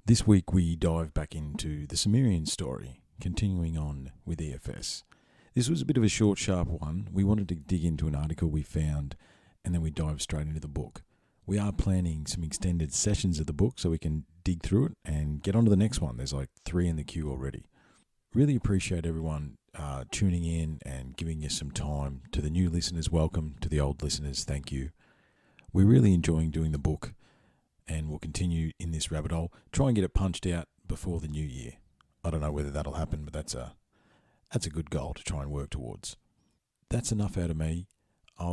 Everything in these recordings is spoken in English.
This week we dive back into the Sumerian story, continuing on with EFS. This was a bit of a short, sharp one. We wanted to dig into an article we found and then we dive straight into the book. We are planning some extended sessions of the book so we can dig through it and get on to the next one. There's like 3 in the queue already. Really appreciate everyone tuning in and giving us some time. To the new listeners, welcome. To the old listeners, thank you. We're really enjoying doing the book and we'll continue in this rabbit hole. Try and get it punched out before the new year. I don't know whether that'll happen, but that's a good goal to try and work towards. That's enough out of me. I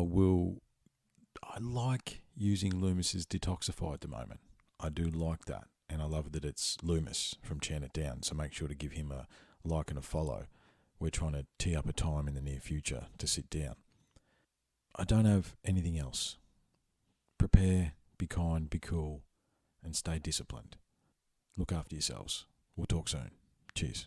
like using Loomis's Detoxify at the moment. I do like that, and I love that it's Loomis from Chan It Down, so make sure to give him a like and a follow. We're trying to tee up a time in the near future to sit down. I don't have anything else. Prepare, be kind, be cool, and stay disciplined. Look after yourselves. We'll talk soon. Cheers.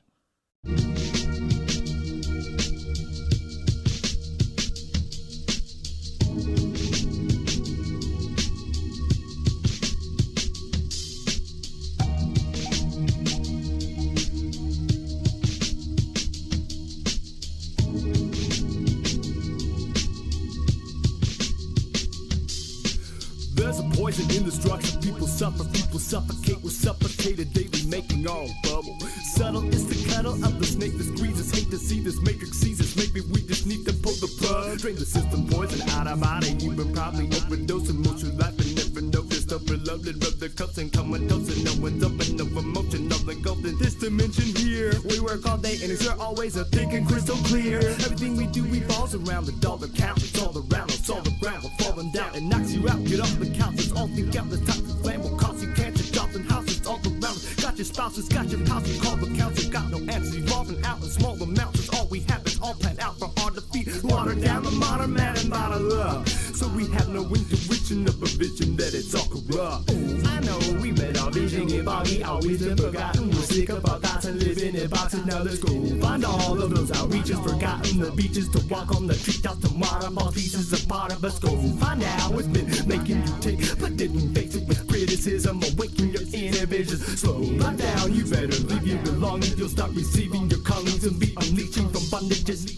There's a poison in the structure. People suffer, people suffocate. We're suffocated daily, making our bubble. Subtle is the cuddle of the snake that squeezes. Hate to see this matrix seizes. Maybe we just need to pull the plug. Drain the system, poison out of body. You've been probably overdosing most of your life and never noticed. Overloaded, rub the cups and come and toast. And no one's open, no emotion, nothing goes in this dimension here. We work all day and it's always a thinking crystal clear. Everything we do revolves around the dollar count. It's all around us, all around. We're falling down and knocks you out. Get off the couch, it's all think out. The type of flame will cost you cancer, jobs and houses all around. Got your spouses, got your house, you call the council. Got no answers, evolving out in small amounts. It's all we have, it's all planned out for our defeat. Water down the modern man and bottle up. So we have no intuition of a vision that it's all corrupt. I know we made our vision get foggy, always been forgotten. We're sick of our thoughts and living in boxes. Now let's go find all of those outreaches, forgotten the beaches to walk on the treetops to waterfall pieces of part of us. Go find out what's been making you tick, but didn't face it with criticism. Awaken your inner visions. Slow right down, you better leave your belongings. You'll start receiving your callings and be unleashing from bondages.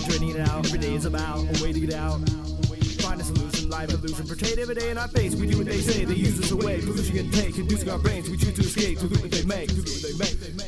Draining it out, every day is about a way to get out. Find a solution, life illusion, portrayed every day in our face. We do what they say, they use us away. Pollution and take, inducing our brains. We choose to escape, to do what they make,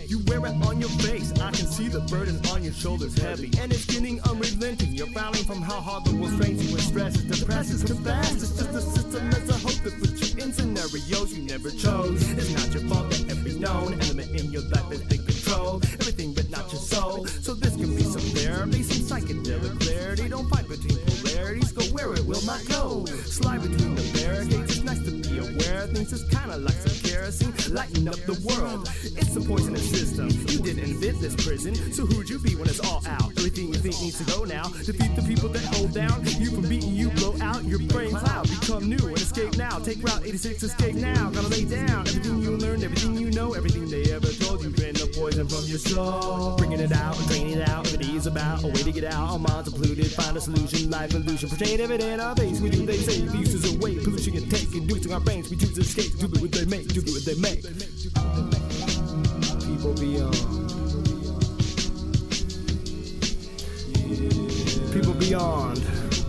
You wear it on your face, I can see the burden on your shoulders heavy. And it's getting unrelenting, you're fouling from how hard the world strains you. When stress is depresses, confess. It's just a system that's a hope that puts you in scenarios you never chose. It's not your fault that every known element in your life is in control. Everything but not your soul. So this can be some therapy, some psychedelic clarity. Don't fight between polarities, go where it will not go. Slide between the barricades, it's nice to be aware of things. It's kinda like some kerosene, lighten up the world. It's a poisonous system, you didn't invent this prison. So who'd you be when it's all out? Everything you think needs to go now. Defeat the people that hold down you from beating you, blow out your brain cloud. Become new and escape now, take Route 86, escape now. Gotta lay down everything you learned, everything you know, everything they ever told you. Drain the poison from your soul, bringing it out and draining it out. Every day is about a way to get out. Our minds are polluted, find a solution, life illusion. Portrayed every day in our face, we do what they say. The uses away, pollution and take, inducing our brains. We choose to escape, do what they make, do what they make. People beyond. People beyond.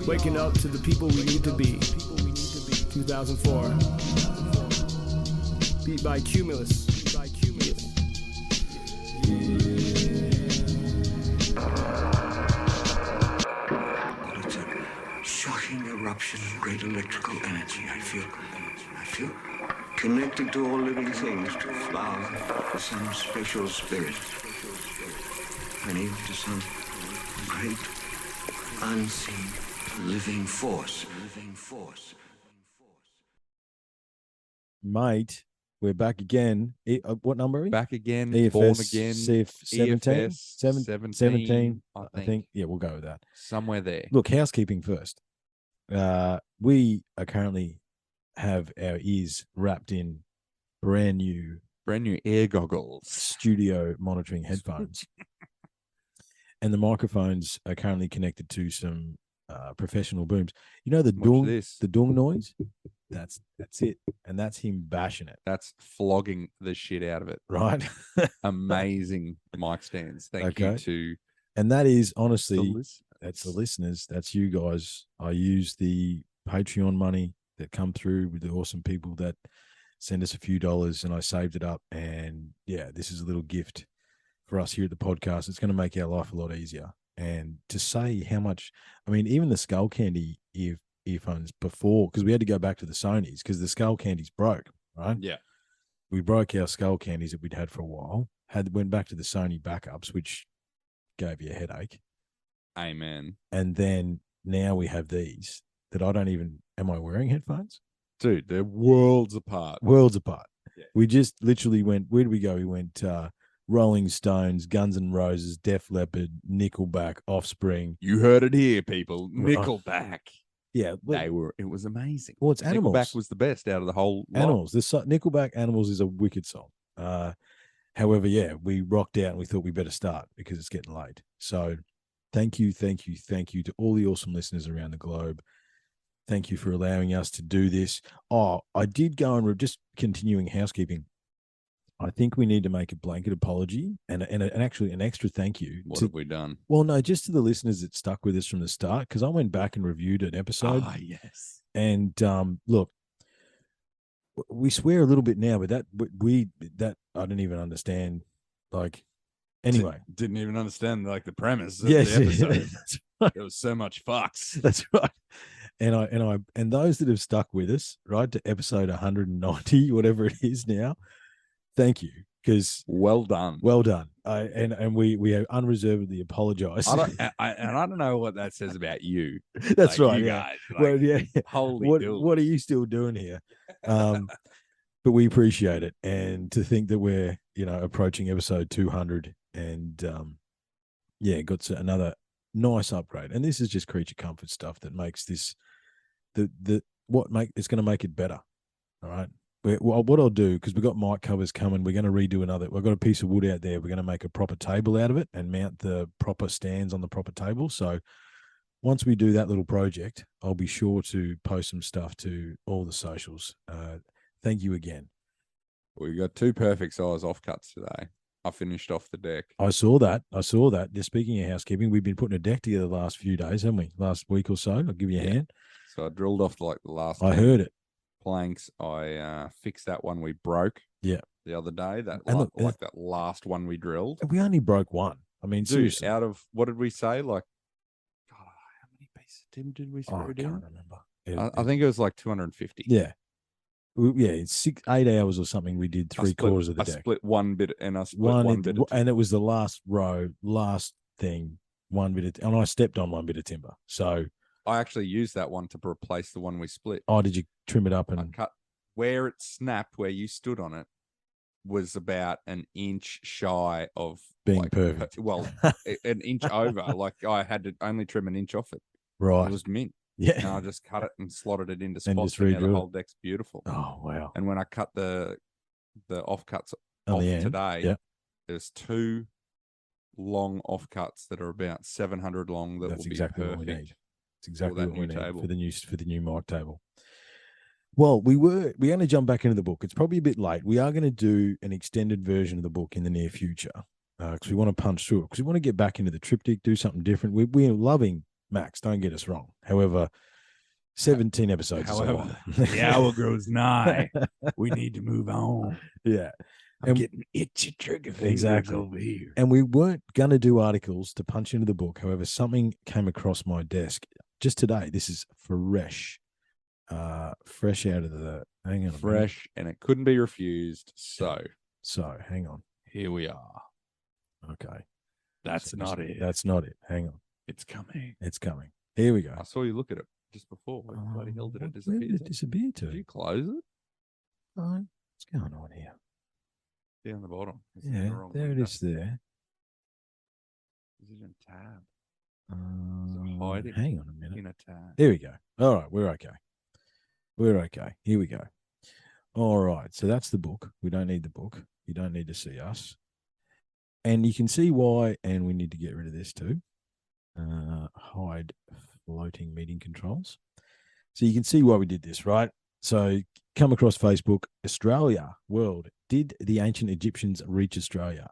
Waking up to the people we need to be. 2004. Beat by Cumulus. Shocking eruption of great electrical energy. I feel connected to all living things, to flowers, to some special spirit, and even to some great unseen living force. Mate, we're back again. What number are we? Back again, EFS, born again, CF 17? EFS 17, I think. Yeah, we'll go with that. Somewhere there. Look, housekeeping first. We are currently have our ears wrapped in brand new Brand new air goggles. studio monitoring headphones. And the microphones are currently connected to some professional booms. You know the Watch this. dung noise? That's it. And that's him bashing it, That's flogging the shit out of it. right? Amazing mic stands. Thank you to And that is the honestly, listeners. that's the listeners. That's you guys. I use the Patreon money that come through with the awesome people that send us a few dollars, and I saved it up. And yeah, this is a little gift for us here at the podcast. It's going to make our life a lot easier. And to say how much, I mean, even the Skull Candy earphones before, because we had to go back to the Sonys because the Skull Candies broke, right? Yeah. We broke our Skull Candies that we'd had for a while, went back to the Sony backups, which gave you a headache. Amen. And then now we have these that I don't even, am I wearing headphones? Dude, they're worlds apart. Worlds apart. Yeah. We just literally went, where did we go? We went Rolling Stones, Guns N' Roses, Def Leppard, Nickelback, Offspring. You heard it here, people. Right. Nickelback. Yeah. It was amazing. Well, it's Animals. Nickelback was the best out of the whole lot. Animals. Nickelback Animals is a wicked song. However, yeah, we rocked out and we thought we better start because it's getting late. So thank you to all the awesome listeners around the globe. Thank you for allowing us to do this. Oh, I did go and just continuing housekeeping. I think we need to make a blanket apology and actually an extra thank you. What have we done? Well, no, just to the listeners that stuck with us from the start, because I went back and reviewed an episode. Ah, yes. And look, we swear a little bit now, but that I don't even understand. Like, anyway, Didn't even understand like the premise of yes, the episode. that's right. There was so much fucks. That's right. And those that have stuck with us, right, to episode 190, whatever it is now, thank you, because Well done. well done. And we unreservedly apologize. I don't know what that says about you. That's Like, right. you Yeah. guys, like, Well, yeah. holy What are you still doing here? But we appreciate it, and to think that we're approaching episode 200, and got another nice upgrade. And this is just creature comfort stuff that makes this it's going to make it better. All right. What I'll do, because we've got mic covers coming, we're going to redo another. We've got a piece of wood out there. We're going to make a proper table out of it and mount the proper stands on the proper table. So once we do that little project, I'll be sure to post some stuff to all the socials. Thank you again. We got 2 perfect size offcuts today. I finished off the deck. I saw that. Just speaking of housekeeping, we've been putting a deck together the last few days, haven't we? Last week or so. I'll give you a hand. So I drilled off like the last. I heard it. Planks. I fixed that one we broke. Yeah. The other day, that And that last one we drilled. We only broke one. I mean, Dude, seriously. out of what did we say? Like, God, how many pieces of timber did we I throw down? can't remember. I think it was like 250. Yeah. It's 8 hours or something. We did 3/4 of the deck. I split one bit, and I split one bit. And it was the last row, last thing, one bit and I stepped on one bit of timber. So I actually used that one to replace the one we split. oh, did you trim it up I and cut where it snapped, where you stood on it, was about an inch shy of being perfect? Well, an inch over. Like I had to only trim an inch off it. Right. It was mint. Yeah. And I just cut it and slotted it into And spots. just And now the redrew whole deck's beautiful. Oh wow. And when I cut the offcuts On off the end, today, yeah. there's 2 long offcuts that are about 700 long. That That's will exactly be what we perfect. need. It's exactly that what we new need table. for the new mic table. Well, we're going to jump back into the book. It's probably a bit late. We are going to do an extended version of the book in the near future because we want to punch through it, because we want to get back into the triptych, do something different. We're loving Max, don't get us wrong. However, 17 episodes is a lot. The hour grows nigh. We need to move on. Yeah. I'm getting itchy trigger fingers Exactly. over here. And we weren't going to do articles to punch into the book. However, something came across my desk just today. This is fresh. Fresh out of the hang on a minute. Fresh, and it couldn't be refused. So hang on. here we are. Okay. That's not it. That's not it. Hang on. It's coming. It's coming. Here we go. I saw you look at it just before. Where the bloody hell did it Where disappear? did it disappear to? Did you close it? Oh, what's going on here? Down the bottom. It's in the Yeah, wrong there it window. is there. Position tab. Hang hiding on a minute. in a tab. There we go. All right, we're okay. We're okay. Here we go. All right, so that's the book. We don't need the book. You don't need to see us. And you can see why, and we need to get rid of this too. Hide floating meeting controls. So you can see why we did this, right? So come across Facebook, Australia, world. Did the ancient Egyptians reach Australia?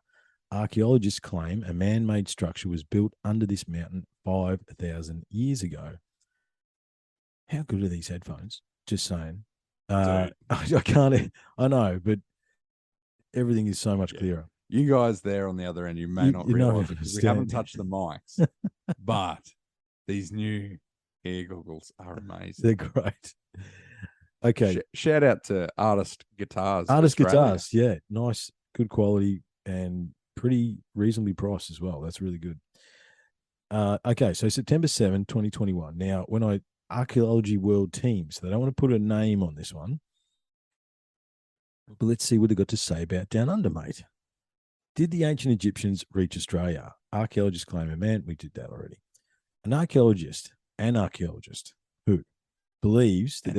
Archaeologists claim a man-made structure was built under this mountain 5,000 years ago. How good are these headphones? Just saying. I can't. I know, but everything is so much clearer. You guys there on the other end, you may not realize it because we haven't touched the mics, but these new ear goggles are amazing. They're great. Okay. Shout out to Artist Guitars. Artist Australia. Guitars, yeah. Nice, good quality, and pretty reasonably priced as well. That's really good. Okay, so September 7, 2021. Now, when Archaeology World teams, they don't want to put a name on this one, but let's see what they've got to say about Down Under, mate. Did the ancient Egyptians reach Australia? Archaeologists claim a man. We did that already. An archaeologist who believes that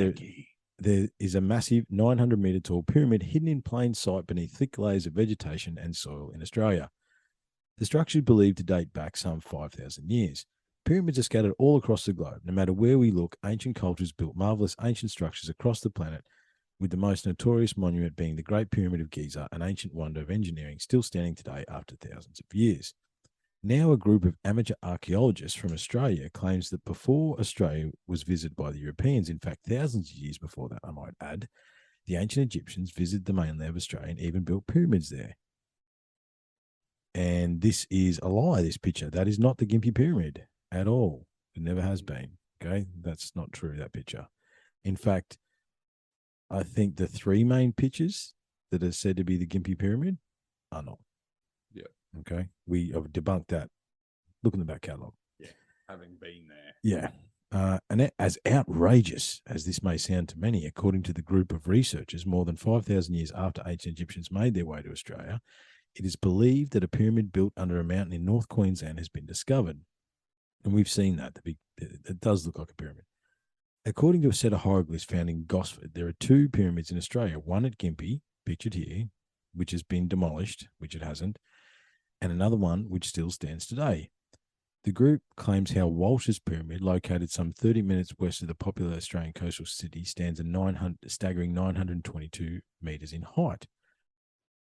there is a massive 900-meter tall pyramid hidden in plain sight beneath thick layers of vegetation and soil in Australia. The structure is believed to date back some 5,000 years. Pyramids are scattered all across the globe. No matter where we look, ancient cultures built marvelous ancient structures across the planet, with the most notorious monument being the Great Pyramid of Giza, an ancient wonder of engineering still standing today after thousands of years. Now a group of amateur archaeologists from Australia claims that before Australia was visited by the Europeans, in fact thousands of years before that, I might add, the ancient Egyptians visited the mainland of Australia and even built pyramids there. And this is a lie, this picture. That is not the Gympie Pyramid at all. It never has been. Okay? That's not true, that picture. In fact, I think the three main pictures that are said to be the Gympie Pyramid are not. Yeah. Okay. We have debunked that. Look in the back catalogue. Yeah. Having been there. Yeah. And as outrageous as this may sound to many, according to the group of researchers, more than 5,000 years after ancient Egyptians made their way to Australia, it is believed that a pyramid built under a mountain in North Queensland has been discovered. And we've seen that. It does look like a pyramid. According to a set of hieroglyphs found in Gosford, there are two pyramids in Australia, one at Gympie, pictured here, which has been demolished, which it hasn't, and another one which still stands today. The group claims how Walsh's pyramid, located some 30 minutes west of the popular Australian coastal city, stands a staggering 922 metres in height.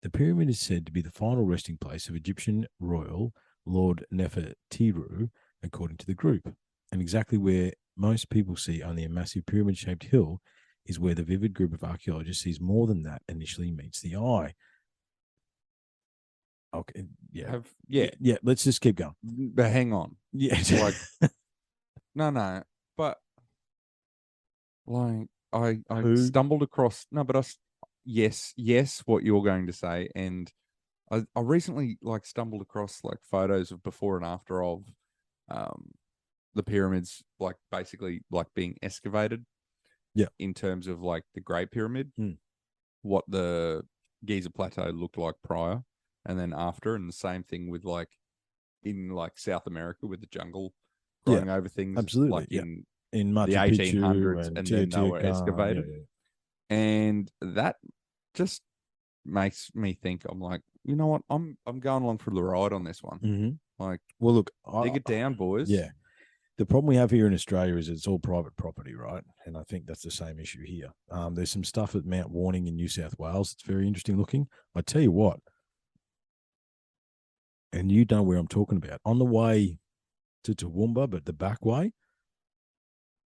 The pyramid is said to be the final resting place of Egyptian royal Lord Nefertiru, according to the group, and exactly where most people see only a massive pyramid-shaped hill is where the vivid group of archaeologists sees more than that initially meets the eye. Okay, yeah. Yeah, let's just keep going. But hang on. Yeah. Like, no, but like I stumbled across, yes, what you're going to say. And I recently like stumbled across like photos of before and after of the pyramids, like basically like being excavated. Yeah. In terms of like the Great Pyramid, what the Giza Plateau looked like prior and then after, and the same thing with like in like South America with the jungle growing over things. Absolutely. Like in Machu the 1800s and then they were excavated. Yeah. And that just makes me think, I'm like, you know what? I'm going along for the ride on this one. Mm-hmm. Like, well, look, dig it down, boys. Yeah. The problem we have here in Australia is it's all private property, right? And I think that's the same issue here. There's some stuff at Mount Warning in New South Wales. It's very interesting looking. I tell you what, and you know where I'm talking about. On the way to Toowoomba, but the back way,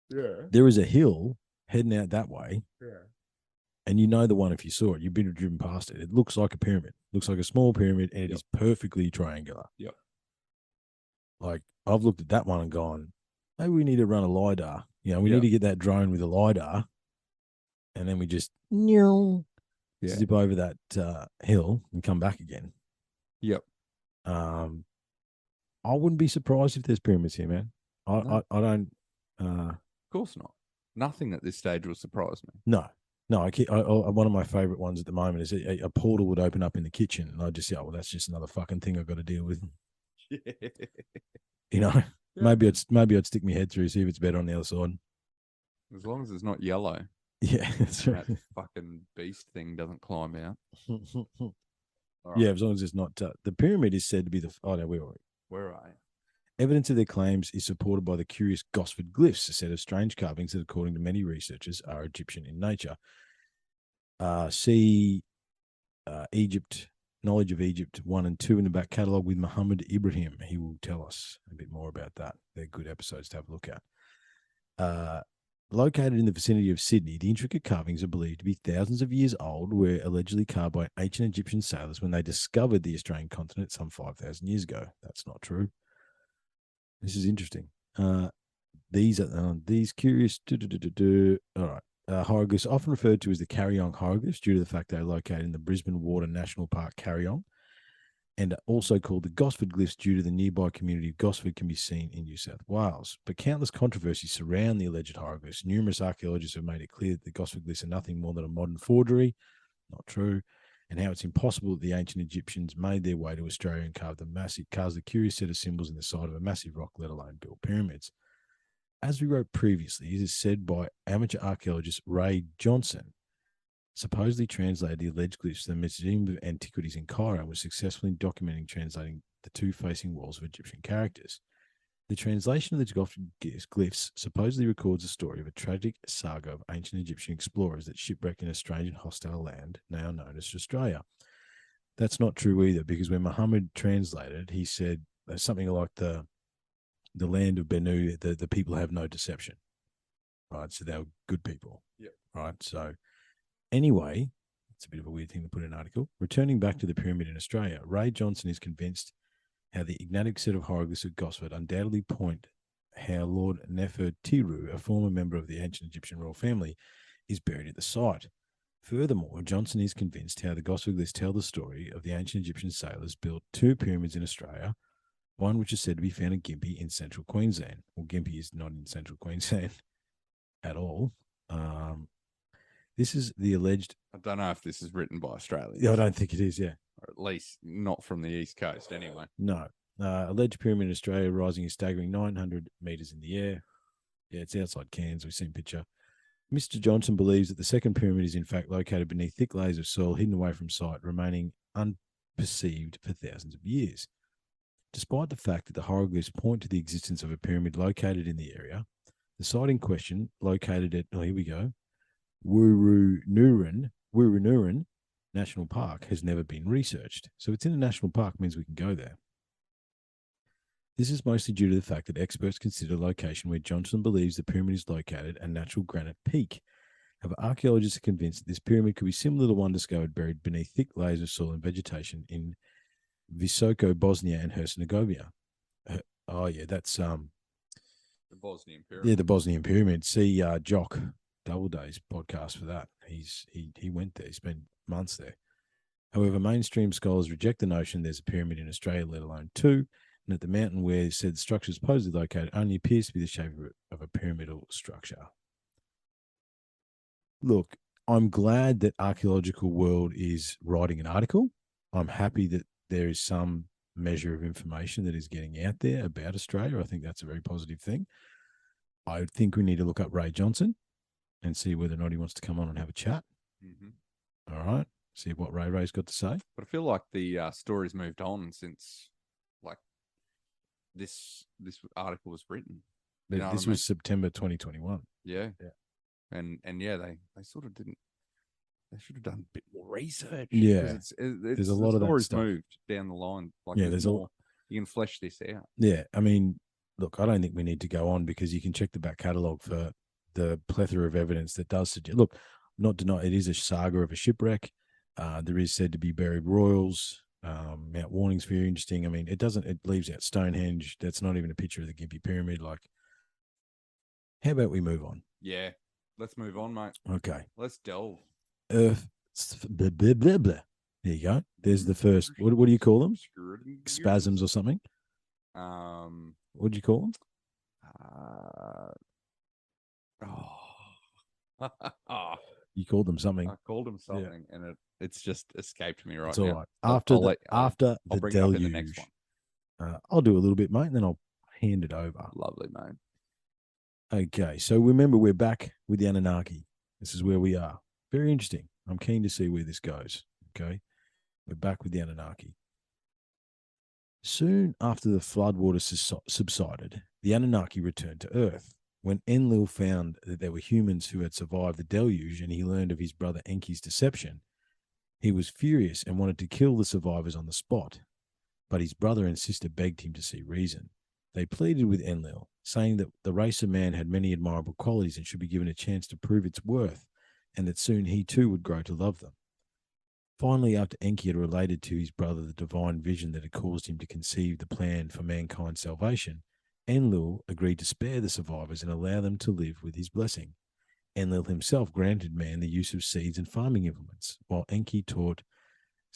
there is a hill heading out that way. Yeah. And you know the one if you saw it. You've been driven past it. It looks like a pyramid. It looks like a small pyramid, and it is perfectly triangular. Yep. Like, I've looked at that one and gone, maybe we need to run a LiDAR. You know, we need to get that drone with a LiDAR, and then we just zip over that hill and come back again. Yep. I wouldn't be surprised if there's pyramids here, man. I don't. Of course not. Nothing at this stage will surprise me. No. One of my favorite ones at the moment is a portal would open up in the kitchen, and I just say, oh, well, that's just another fucking thing I've got to deal with. You know, maybe I'd stick my head through, see if it's better on the other side. As long as it's not yellow. Yeah, that's right. That fucking beast thing doesn't climb out. All right. Yeah, as long as it's not. The pyramid is said to be the. Oh no, where are we? Where are you? Evidence of their claims is supported by the curious Gosford glyphs, a set of strange carvings that, according to many researchers, are Egyptian in nature. See Egypt, Knowledge of Egypt 1 and 2 in the back catalogue with Muhammad Ibrahim. He will tell us a bit more about that. They're good episodes to have a look at. Located in the vicinity of Sydney, the intricate carvings are believed to be thousands of years old, were allegedly carved by ancient Egyptian sailors when they discovered the Australian continent some 5,000 years ago. That's not true. This is interesting. These are these curious. All right. Hieroglyphs often referred to as the Carryong hieroglyphs due to the fact they are located in the Brisbane Water National Park, Carryong, and also called the Gosford glyphs due to the nearby community of Gosford can be seen in New South Wales. But countless controversies surround the alleged hieroglyphs. Numerous archaeologists have made it clear that the Gosford glyphs are nothing more than a modern forgery. Not true. And how it's impossible that the ancient Egyptians made their way to Australia and carved a curious set of symbols in the side of a massive rock, let alone build pyramids. As we wrote previously, it is said by amateur archaeologist Ray Johnson, supposedly translated the alleged glyphs to the Museum of Antiquities in Cairo and was successfully documenting translating the two facing walls of Egyptian characters. The translation of the glyphs supposedly records the story of a tragic saga of ancient Egyptian explorers that shipwrecked in a strange and hostile land now known as Australia. That's not true either, because when Muhammad translated, he said something like the land of Bennu, the people have no deception, right? So they were good people, right? So anyway, it's a bit of a weird thing to put in an article. Returning back to the pyramid in Australia, Ray Johnson is convinced how the enigmatic set of hieroglyphs at Gosford undoubtedly point how Lord Nefertiru, a former member of the ancient Egyptian royal family, is buried at the site. Furthermore, Johnson is convinced how the Gosford glyphs tell the story of the ancient Egyptian sailors built two pyramids in Australia, one which is said to be found in Gympie in central Queensland. Well, Gympie is not in central Queensland at all. This is the alleged... I don't know if this is written by Australians. Yeah, I don't think it is, yeah. Or at least not from the East Coast, anyway. No. Alleged pyramid in Australia rising a staggering 900 metres in the air. Yeah, it's outside Cairns. We've seen a picture. Mr. Johnson believes that the second pyramid is in fact located beneath thick layers of soil hidden away from sight, remaining unperceived for thousands of years. Despite the fact that the hieroglyphs point to the existence of a pyramid located in the area, the site in question, located at, here we go, Wurunuran National Park, has never been researched. So it's in a national park, means we can go there. This is mostly due to the fact that experts consider the location where Johnson believes the pyramid is located a natural granite peak. However, archaeologists are convinced that this pyramid could be similar to the one discovered buried beneath thick layers of soil and vegetation in Visoko, Bosnia, and Herzegovina. Oh yeah, that's The Bosnian pyramid. Yeah, the Bosnian pyramid. See Jock Doubleday's podcast for that. He went there. He spent months there. However, mainstream scholars reject the notion there's a pyramid in Australia, let alone two, and that the mountain where said structure is supposedly located only appears to be the shape of a pyramidal structure. Look, I'm glad that Archaeological World is writing an article. I'm happy that there is some measure of information that is getting out there about Australia. I think that's a very positive thing. I think we need to look up Ray Johnson and see whether or not he wants to come on and have a chat. Mm-hmm. All right. See what Ray's got to say. But I feel like the story's moved on since, like, this article was written. You know This was September 2021. Yeah. And yeah, they sort of didn't. They should have done a bit more research. Yeah, there's a lot of that stories stuff moved down the line. Like, yeah, there's more. You can flesh this out. Yeah, I mean, look, I don't think we need to go on because you can check the back catalogue for the plethora of evidence that does suggest. Look, not deny it is a saga of a shipwreck. There is said to be buried royals. Mount Warning's very interesting. I mean, it leaves out Stonehenge. That's not even a picture of the Gympie Pyramid. Like, how about we move on? Yeah, let's move on, mate. Okay. Let's delve. Earth. Blah, blah, blah, blah. There you go. There's the first. What do you call them? Spasms or something? What do you call them? You called them something. I called them something, and it's just escaped me right It's now. all right. After the bring deluge, it up in the next one. I'll do a little bit, mate, and then I'll hand it over. Lovely, mate. Okay, so remember, we're back with the Anunnaki. This is where we are. Very interesting. I'm keen to see where this goes. Okay. We're back with the Anunnaki. Soon after the floodwaters subsided, the Anunnaki returned to Earth. When Enlil found that there were humans who had survived the deluge and he learned of his brother Enki's deception, he was furious and wanted to kill the survivors on the spot. But his brother and sister begged him to see reason. They pleaded with Enlil, saying that the race of man had many admirable qualities and should be given a chance to prove its worth, and that soon he too would grow to love them. Finally, after Enki had related to his brother the divine vision that had caused him to conceive the plan for mankind's salvation, Enlil agreed to spare the survivors and allow them to live with his blessing. Enlil himself granted man the use of seeds and farming implements, while Enki taught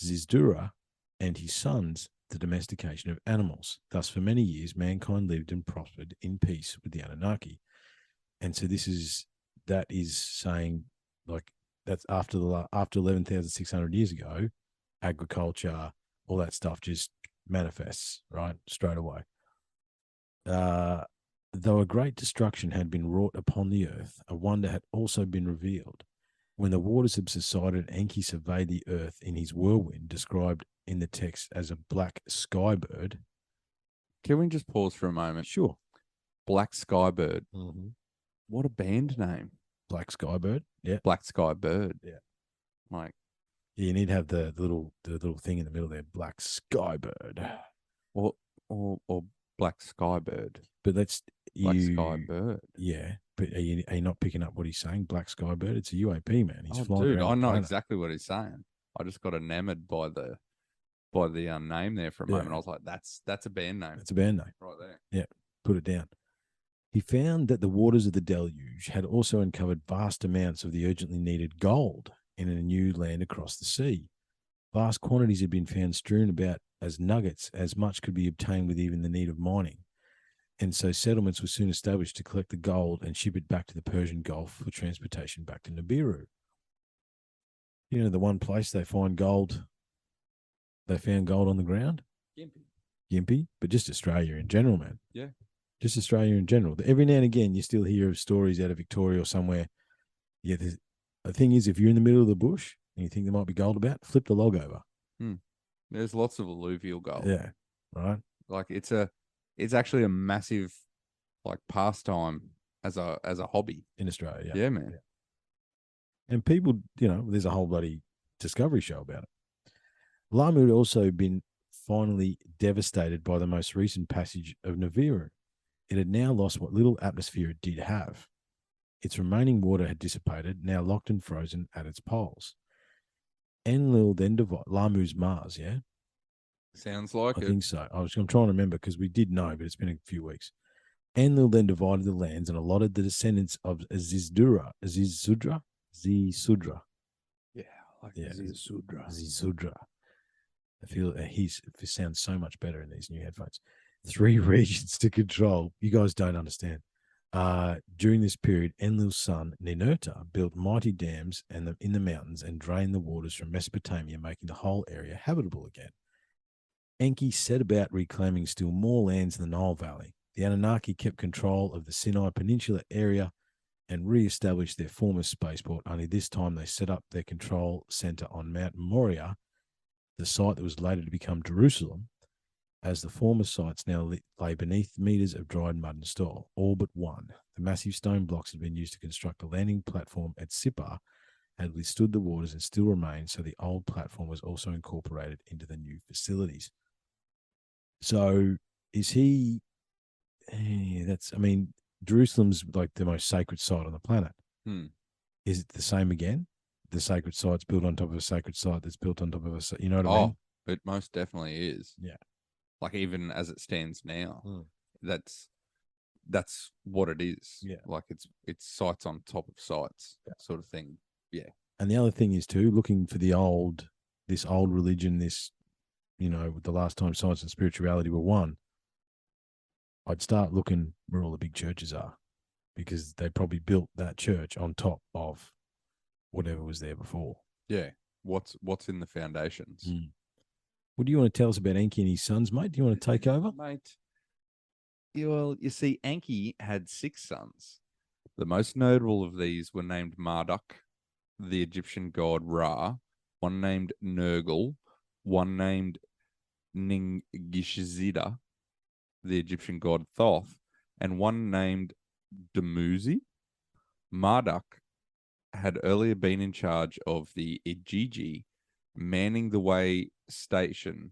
Zizdura and his sons the domestication of animals. Thus, for many years, mankind lived and prospered in peace with the Anunnaki. And so that is saying, like, that's after 11,600 years ago, agriculture, all that stuff just manifests, right, straight away. Though a great destruction had been wrought upon the earth, a wonder had also been revealed. When the waters had subsided, Enki surveyed the earth in his whirlwind, described in the text as a black sky bird. Can we just pause for a moment? Sure. Black Sky Bird. Mm-hmm. What a band name. Black sky bird. Yeah. Black Sky Bird. Yeah. Like, yeah, you need to have the little thing in the middle there. Black sky bird. or Black Sky Bird. But that's Black Sky Bird. Yeah. But are you not picking up what he's saying? Black sky bird. It's a UAP, man. He's flying dude, around I the know planet. exactly what he's saying. I just got enamored by the name there for a moment. I was like, that's a band name. It's a band name. Right there. Yeah. Put it down. He found that the waters of the deluge had also uncovered vast amounts of the urgently needed gold in a new land across the sea. Vast quantities had been found strewn about as nuggets, as much could be obtained with even the need of mining. And so settlements were soon established to collect the gold and ship it back to the Persian Gulf for transportation back to Nibiru. You know, the one place they found gold on the ground? Gympie, but just Australia in general, man. Yeah. Just Australia in general. Every now and again, you still hear of stories out of Victoria or somewhere. Yeah, the thing is, if you're in the middle of the bush and you think there might be gold about, flip the log over. There's lots of alluvial gold. Yeah, right. Like it's actually a massive like pastime as a hobby In Australia. Yeah, man. Yeah. And people, there's a whole bloody Discovery show about it. Lamu had also been finally devastated by the most recent passage of Nibiru. It had now lost what little atmosphere it did have. Its remaining water had dissipated, now locked and frozen at its poles. Enlil then divided Lamu's Mars, yeah? Sounds like I it. think so. I'm trying to remember because we did know, but it's been a few weeks. Enlil then divided the lands and allotted the descendants of Zisudra. Yeah, like Zisudra. I feel it sounds so much better in these new headphones. 3 regions to control. You guys don't understand. During this period, Enlil's son, Ninurta, built mighty dams in the mountains and drained the waters from Mesopotamia, making the whole area habitable again. Enki set about reclaiming still more lands in the Nile Valley. The Anunnaki kept control of the Sinai Peninsula area and re-established their former spaceport, only this time they set up their control center on Mount Moriah, the site that was later to become Jerusalem, as the former sites now lay beneath meters of dried mud and soil, all but one. The massive stone blocks had been used to construct a landing platform at Sippar, had withstood the waters and still remained, so the old platform was also incorporated into the new facilities. So is he... Jerusalem's like the most sacred site on the planet. Is it the same again? The sacred site's built on top of a sacred site that's built on top of a... You know what I mean? It most definitely is. Yeah. Like even as it stands now, that's what it is. Yeah. Like it's sites on top of sites, sort of thing. Yeah. And the other thing is too, looking for this old religion, the last time science and spirituality were one, I'd start looking where all the big churches are, because they probably built that church on top of whatever was there before. Yeah. What's in the foundations? What do you want to tell us about Enki and his sons, mate? Do you want to take over? Mate, well, you see, Enki had 6 sons. The most notable of these were named Marduk, the Egyptian god Ra, one named Nergal, one named Ningishzida, the Egyptian god Thoth, and one named Dumuzi. Marduk had earlier been in charge of the Igigi, manning the way station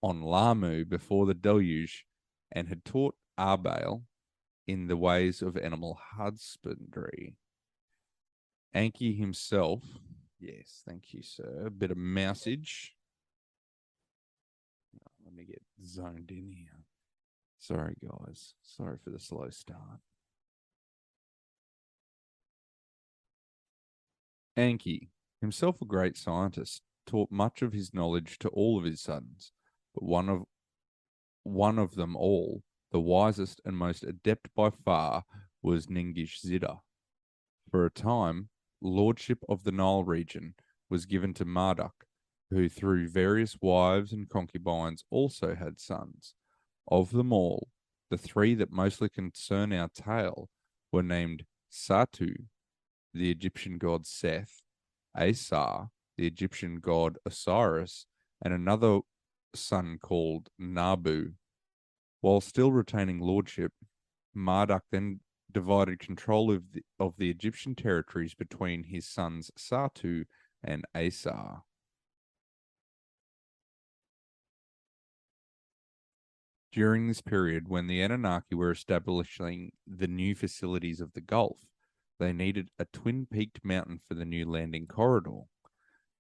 on Lamu before the deluge, and had taught Arbel in the ways of animal husbandry. Anki himself, yes, thank you, sir. A bit of mousage. Let me get zoned in here. Sorry, guys. Sorry for the slow start. Anki, himself a great scientist, taught much of his knowledge to all of his sons, but one of them all, the wisest and most adept by far, was Ningishzida. For a time, lordship of the Nile region was given to Marduk, who through various wives and concubines also had sons. Of them all, the three that mostly concern our tale were named Satu, the Egyptian god Seth, Asar, the Egyptian god Osiris, and another son called Nabu. While still retaining lordship, Marduk then divided control of the Egyptian territories between his sons Satu and Asar. During this period, when the Anunnaki were establishing the new facilities of the Gulf, they needed a twin-peaked mountain for the new landing corridor.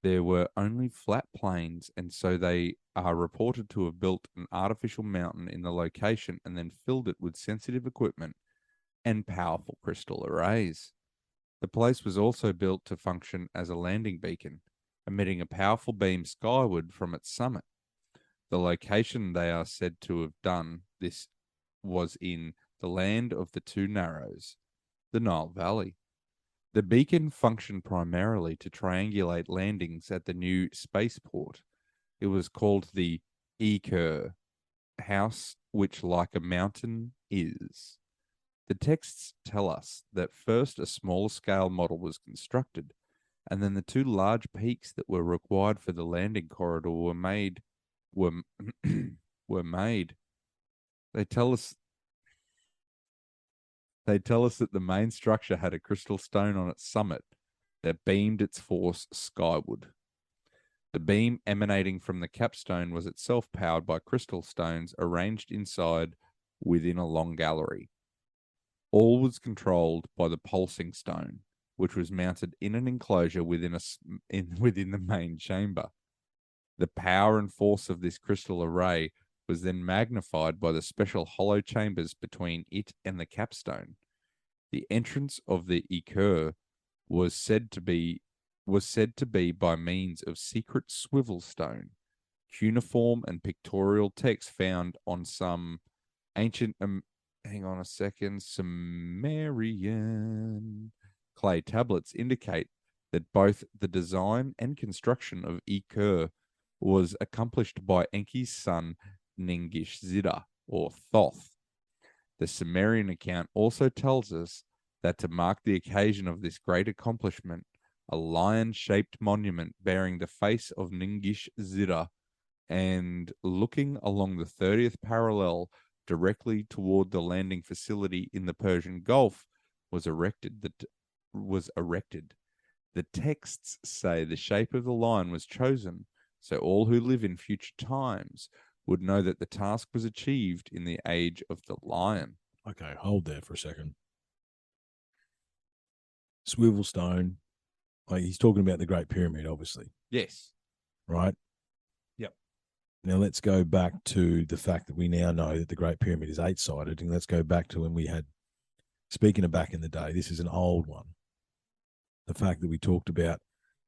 There were only flat plains, and so they are reported to have built an artificial mountain in the location and then filled it with sensitive equipment and powerful crystal arrays. The place was also built to function as a landing beacon, emitting a powerful beam skyward from its summit. The location they are said to have done this was in the land of the two Narrows, the Nile Valley. The beacon functioned primarily to triangulate landings at the new spaceport. It was called the Eker, house which like a mountain is. The texts tell us that first a smaller scale model was constructed, and then the two large peaks that were required for the landing corridor were made. They tell us that the main structure had a crystal stone on its summit that beamed its force skyward. The beam emanating from the capstone was itself powered by crystal stones arranged inside within a long gallery. All was controlled by the pulsing stone, which was mounted in an enclosure within the main chamber. The power and force of this crystal array was then magnified by the special hollow chambers between it and the capstone. The entrance of the Eker was said to be by means of secret swivel stone, cuneiform and pictorial text found on some ancient Sumerian clay tablets indicate that both the design and construction of Eker was accomplished by Enki's son Ningishzida, or Thoth. The Sumerian account also tells us that to mark the occasion of this great accomplishment, a lion-shaped monument bearing the face of Ningishzida and looking along the 30th parallel directly toward the landing facility in the Persian Gulf was erected. The texts say the shape of the lion was chosen so all who live in future times would know that the task was achieved in the age of the lion. Okay, hold there for a second. Swivel stone, like he's talking about the Great Pyramid, obviously. Yes. Right? Yep. Now let's go back to the fact that we now know that the Great Pyramid is 8-sided, and let's go back to when we had, speaking of back in the day, this is an old one. The fact that we talked about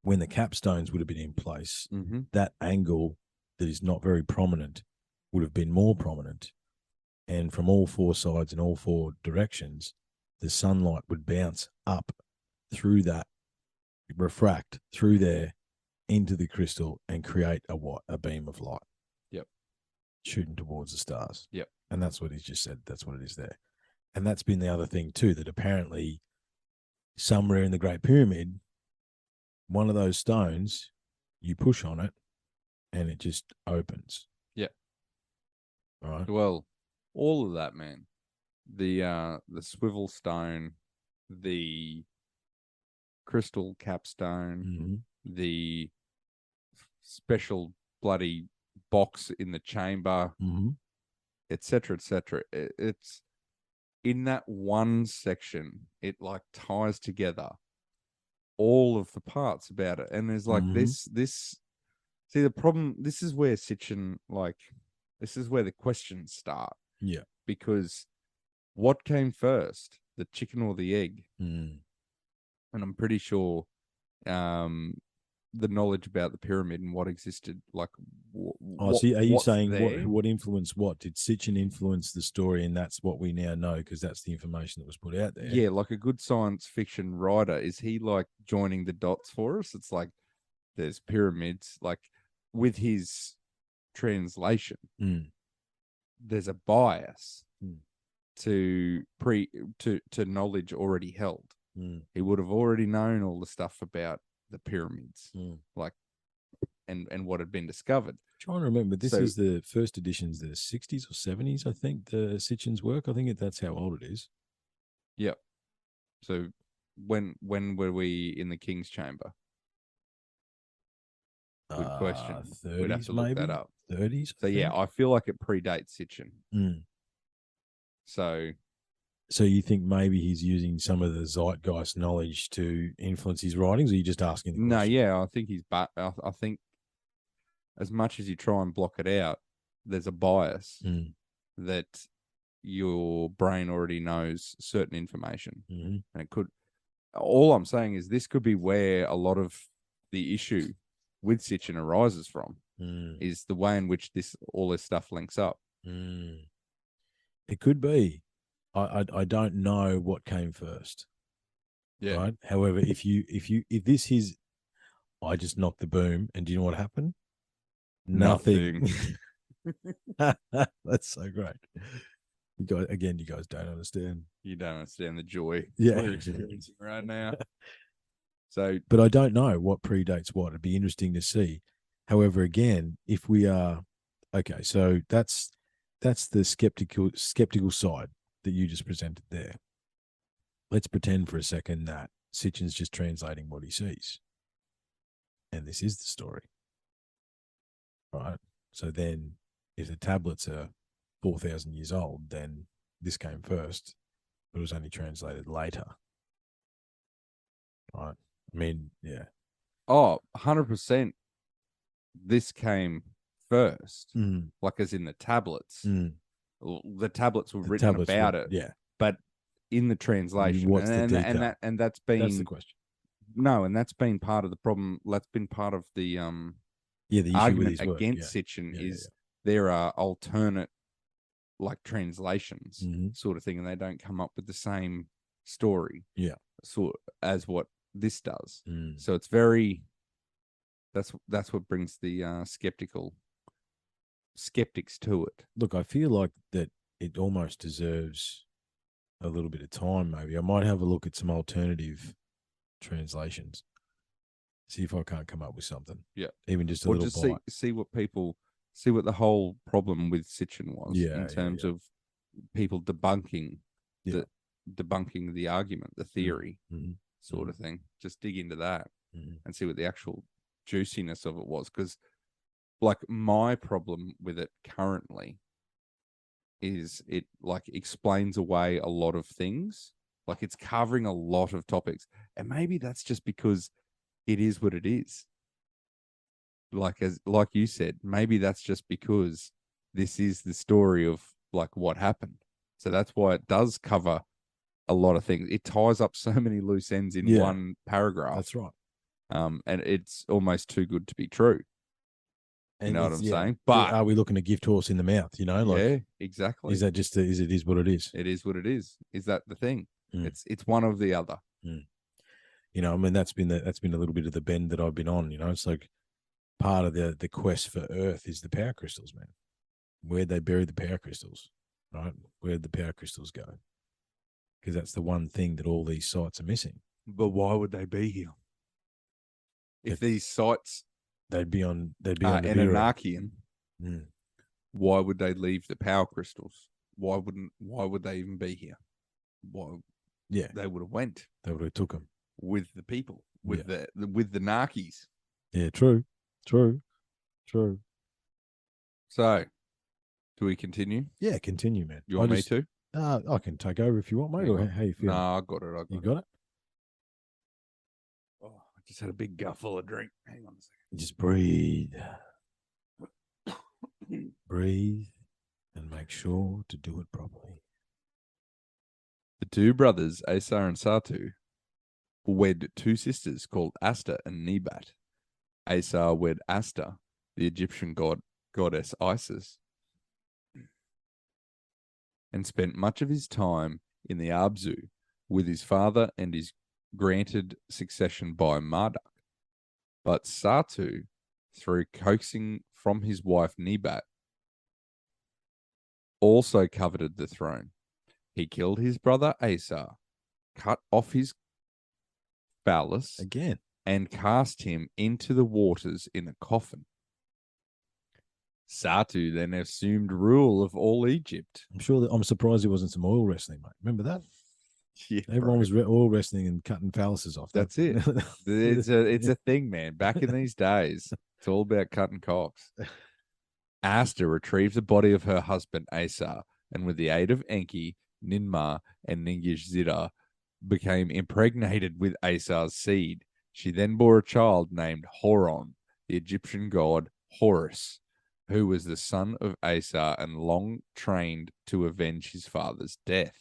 when the capstones would have been in place, that angle that is not very prominent would have been more prominent. And from all four sides and all four directions, the sunlight would bounce up through that, refract through there into the crystal and create a beam of light. Yep. Shooting towards the stars. Yep. And that's what he's just said. That's what it is there. And that's been the other thing too, that apparently somewhere in the Great Pyramid, one of those stones, you push on it and it just opens. Yeah. Right. Well, all of that, man. The swivel stone, the crystal capstone, Mm-hmm. the special bloody box in the chamber, Mm-hmm. etc., etc. It's in that one section. It like ties together all of the parts about it, and there's like Mhm. this. See, the problem. This is where Sitchin this is where the questions start, Yeah. because what came first, the chicken or the egg? Mm. And I'm pretty sure the knowledge about the pyramid and what existed, like Oh, see, are you what's saying there? what influenced what? Did Sitchin influence the story, and that's what we now know because that's the information that was put out there? Yeah, like a good science fiction writer, is he like joining the dots for us? It's like there's pyramids, like with his translation, Mm. there's a bias Mm. to knowledge already held. Mm. He would have already known all the stuff about the pyramids, Mm. like and what had been discovered. Trying to remember, this So- is the first edition's the 60s or 70s, I think, the Sitchin's work. I think that's how old it is. Yep. So when were we in the King's Chamber? Good question. 30s, We'd have to look maybe? that up. 30s. So yeah, I feel like it predates Sitchin. Mm. So So you think maybe he's using some of the zeitgeist knowledge to influence his writings, or are you just asking the no, question? yeah, I think I think as much as you try and block it out, there's a bias Mm. that your brain already knows certain information, Mm-hmm. and it could. All I'm saying is this could be where a lot of the issue with Sitchin arises from, Mm. is the way in which all this stuff links up. Mm. It could be. I don't know what came first. Yeah. Right. However, if this is, I just knocked the boom, and do you know what happened? Nothing. That's so great. You guys don't understand. You don't understand the joy Yeah. we're experiencing right now. So, But I don't know what predates what. It'd be interesting to see. However, again, if we are okay, so that's the skeptical side that you just presented there. Let's pretend for a second that Sitchin's just translating what he sees. And this is the story. Right? So then if the tablets are 4,000 years old, then this came first, but it was only translated later. Right? I mean, yeah. 100%, this came first, Mm. like as in the tablets. Mm. The tablets were The written tablets about were- it, Yeah. but in the translation, What's the and detail? that's been That's the question. no, and that's been part of the problem. That's been part of the Yeah, the issue with argument his work. against Yeah. Sitchin Yeah, is there are alternate like translations Mhm. sort of thing, and they don't come up with the same story. Yeah. Sort as what this does. Mm. So it's very that's what brings the skeptics to it. Look, I feel like that it almost deserves a little bit of time, maybe. I might have a look at some alternative translations. See if I can't come up with something. Yeah. Even just a Or little just bite. see what the whole problem with Sitchin was Yeah, in yeah, terms yeah. of people debunking Yeah. the argument, the theory Mm-hmm. sort of thing. Just dig into that Mm-hmm. and see what the actual juiciness of it was. Because like my problem with it currently is it like explains away a lot of things. Like it's covering a lot of topics. And maybe that's just because it is what it is. Like you said, maybe that's just because this is the story of like what happened. So that's why it does cover a lot of things. It ties up so many loose ends in Yeah. one paragraph. That's right. And it's almost too good to be true. You know what I'm saying? But are we looking a gift horse in the mouth? You know, like, yeah, exactly. is that just is what it is? It is what it is. Is that the thing? Mm. It's one of the other. Mm. You know, I mean, that's been a little bit of the bend that I've been on. You know, it's like part of the quest for Earth is the power crystals, man. Where'd they bury the power crystals? Right? Where'd the power crystals go? Because that's the one thing that all these sites are missing. But why would they be here? If these sites They'd be on the bureau. Anarchian. Mm. Why would they leave the power crystals? Why would they even be here? Why? Yeah, They would have went they would have took them. with the people, with the Narkies. Yeah, true. So, do we continue? Yeah, continue, man. You want me to? I can take over if you want, mate. Hang Or on. how you feel? No, I got it. You got it? Oh, I just had a big gutful of drink. Hang on a second. Just breathe. Breathe and make sure to do it properly. The two brothers, Asa and Satu, wed two sisters called Asta and Nebat. Asa wed Asta, the Egyptian goddess Isis, and spent much of his time in the Abzu with his father and is granted succession by Marduk. But Satu, through coaxing from his wife Nebat, also coveted the throne. He killed his brother Asa, cut off his phallus Again. and cast him into the waters in a coffin. Satu then assumed rule of all Egypt. I'm surprised it wasn't some oil wrestling, mate. Remember that? Yeah, Everyone was oil wrestling and cutting phalluses off. That's it. It's a thing, man. Back in these days, it's all about cutting cocks. Asta retrieved the body of her husband Asa, and with the aid of Enki, Ninmah, and Ningishzida, became impregnated with Asa's seed. She then bore a child named Horon, the Egyptian god Horus, who was the son of Asa and long trained to avenge his father's death.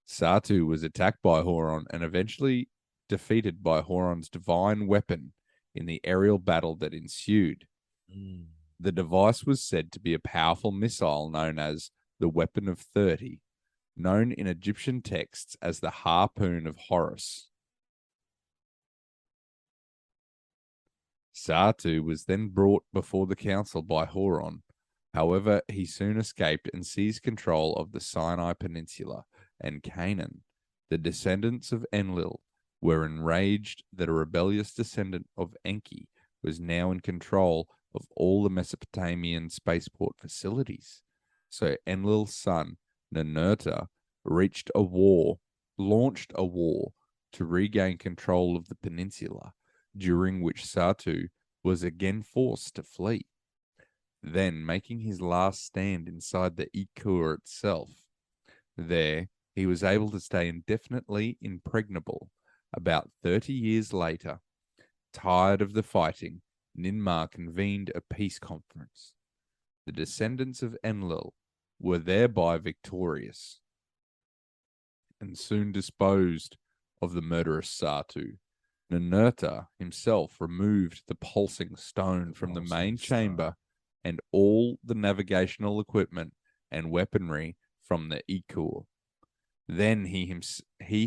Satu was attacked by Horon and eventually defeated by Horon's divine weapon in the aerial battle that ensued. The device was said to be a powerful missile known as the Weapon of 30, known in Egyptian texts as the Harpoon of Horus. Satu was then brought before the council by Horon. However, he soon escaped and seized control of the Sinai Peninsula and Canaan. The descendants of Enlil were enraged that a rebellious descendant of Enki was now in control of all the Mesopotamian spaceport facilities. So Enlil's son, Ninurta, launched a war to regain control of the peninsula, during which Satu was again forced to flee. Then, making his last stand inside the Ikur itself, there he was able to stay indefinitely impregnable. About 30 years later, tired of the fighting, Ninmah convened a peace conference. The descendants of Enlil were thereby victorious and soon disposed of the murderous Satu. Ninurta himself removed the pulsing stone from the main chamber and all the navigational equipment and weaponry from the Ikur. Then he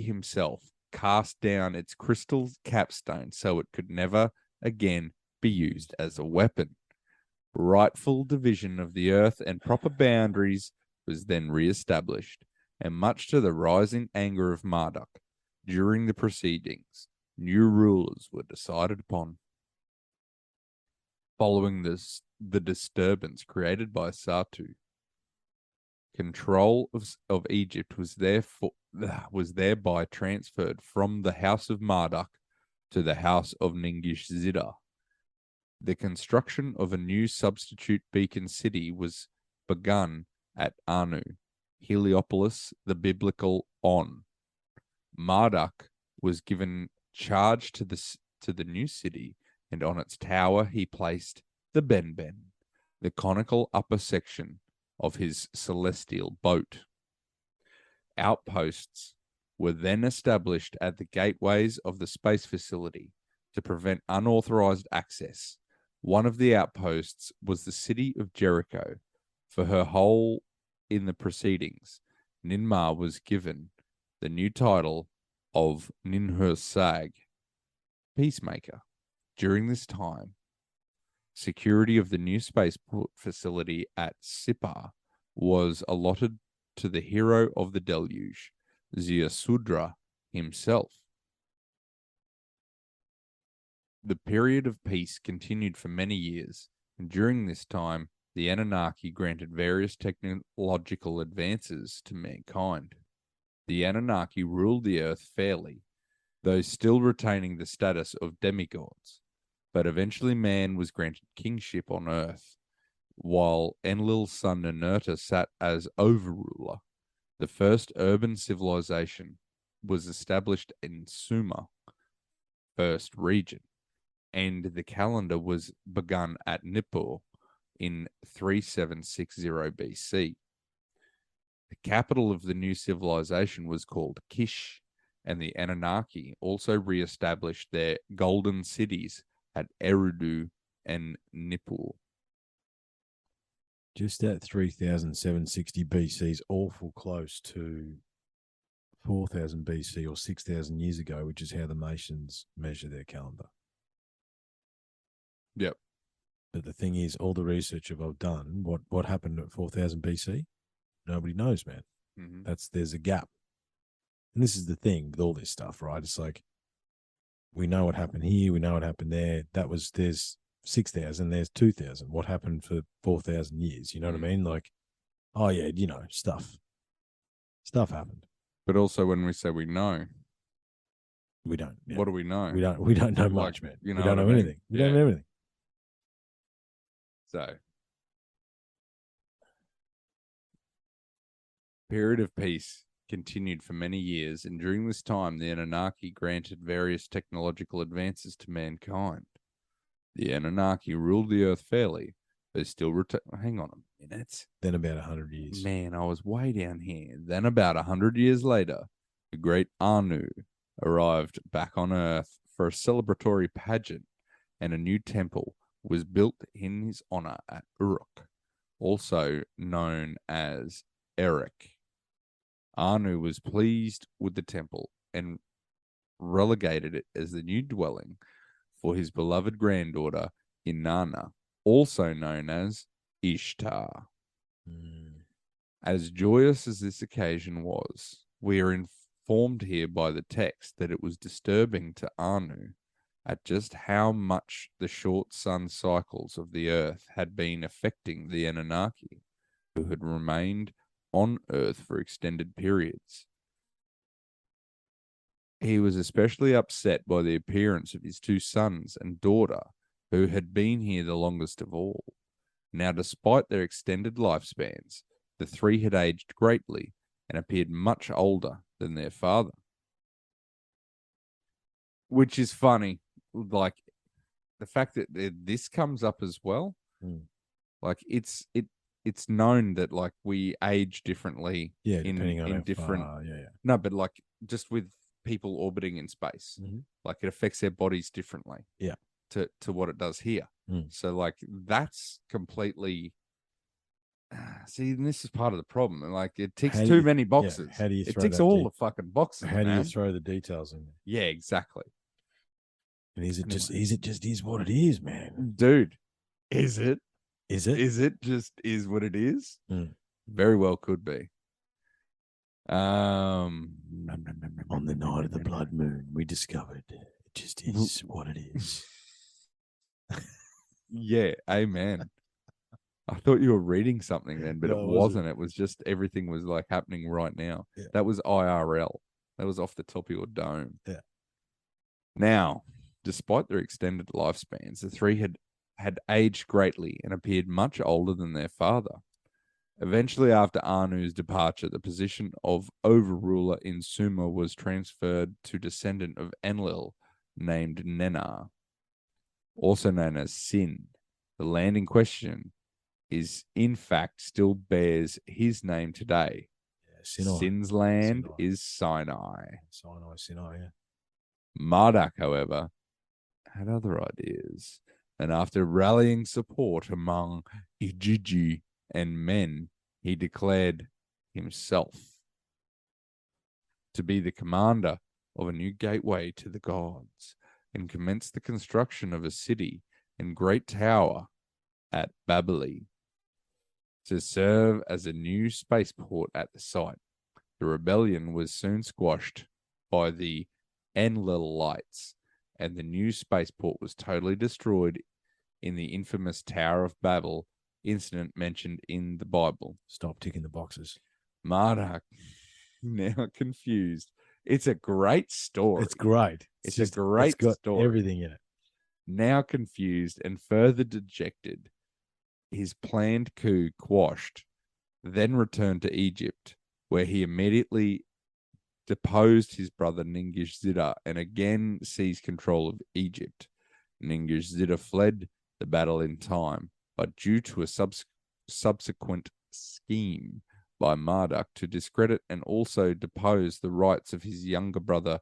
himself cast down its crystal capstone so it could never again be used as a weapon. Rightful division of the earth and proper boundaries was then re-established, and much to the rising anger of Marduk, during the proceedings, new rulers were decided upon. Following the disturbance created by Satu, control of Egypt was thereby transferred from the house of Marduk to the house of Ningishzida. The construction of a new substitute beacon city was begun at Anu, Heliopolis, the biblical On. Marduk was given charge to the new city, and on its tower he placed the Benben, the conical upper section of his celestial boat. Outposts were then established at the gateways of the space facility to prevent unauthorized access. One of the outposts was the city of Jericho. For her role in the proceedings, Ninmah was given the new title of Ninhursag, peacemaker. During this time, security of the new spaceport facility at Sippar was allotted to the hero of the deluge, Ziusudra himself. The period of peace continued for many years, and during this time, the Anunnaki granted various technological advances to mankind. The Anunnaki ruled the earth fairly, though still retaining the status of demigods. But eventually man was granted kingship on earth, while Enlil's son Ninurta sat as overruler. The first urban civilization was established in Sumer, first region, and the calendar was begun at Nippur in 3760 BC. The capital of the new civilization was called Kish, and the Anunnaki also re-established their golden cities at Eridu and Nippur. Just at 3760 BC is awful close to 4000 BC or 6000 years ago, which is how the Masons measure their calendar. Yep. But the thing is, all the research I've done, what happened at 4000 BC? Nobody knows, man. Mm-hmm. There's a gap. And this is the thing with all this stuff, right? It's like, we know what happened here, we know what happened there. There's 6,000, there's 2,000. What happened for 4,000 years? You know what I mean? Like, oh yeah, stuff happened. But also, when we say we know, we don't. Yeah. What do we know? We don't know much, man. You we know don't know what I mean? anything. We don't know everything. So, period of peace continued for many years, and during this time, the Anunnaki granted various technological advances to mankind. The Anunnaki ruled the earth fairly, but still hang on a minute. Then about 100 years. Man, I was way down here. Then about 100 years later, the great Anu arrived back on earth for a celebratory pageant, and a new temple was built in his honor at Uruk, also known as Erech. Anu was pleased with the temple and relegated it as the new dwelling for his beloved granddaughter Inanna, also known as Ishtar. As joyous as this occasion was, we are informed here by the text that it was disturbing to Anu at just how much the short sun cycles of the earth had been affecting the Anunnaki, who had remained on earth for extended periods. He was especially upset by the appearance of his two sons and daughter, who had been here the longest of all. Now, despite their extended lifespans, the three had aged greatly and appeared much older than their father. Which is funny, like the fact that this comes up as well. Like it's known that like we age differently. Yeah, depending on in how different. far, yeah. No, but like just with people orbiting in space, like it affects their bodies differently. Yeah. To what it does here. So like that's completely. See, and this is part of the problem. Like it ticks too many boxes. Yeah, how do you it throw ticks that all the fucking boxes. How do you man. throw the details in there? Yeah, exactly. And is it just is what it is, man? Dude, is it? Is it? Is it just is what it is? Very well could be. On the night of the blood moon, we discovered it just is what it is. Yeah, amen. I thought you were reading something then, but No, it I wasn't. It was just everything was like happening right now. Yeah. That was IRL. That was off the top of your dome. Yeah. Now, despite their extended lifespans, the three had aged greatly and appeared much older than their father. Eventually, after Anu's departure, the position of overruler in Sumer was transferred to descendant of Enlil named Nenar, also known as Sin. The land in question is, in fact, still bears his name today. Yeah, Sinai. Sin's land is Sinai. Sinai, yeah. Marduk, however, had other ideas, and after rallying support among Ijiji and men, he declared himself to be the commander of a new gateway to the gods, and commenced the construction of a city and great tower at Babili to serve as a new spaceport at the site. The rebellion was soon squashed by the Enlilites, and the new spaceport was totally destroyed in the infamous Tower of Babel incident mentioned in the Bible. Stop ticking the boxes. Marduk, now confused. It's a great story. It's great. It's a great It's got story. everything in it. Now confused and further dejected, his planned coup quashed, then returned to Egypt, where he immediately deposed his brother Ningish-Zida and again seized control of Egypt. Ningish-Zida fled the battle in time, but due to a subsequent scheme by Marduk to discredit and also depose the rights of his younger brother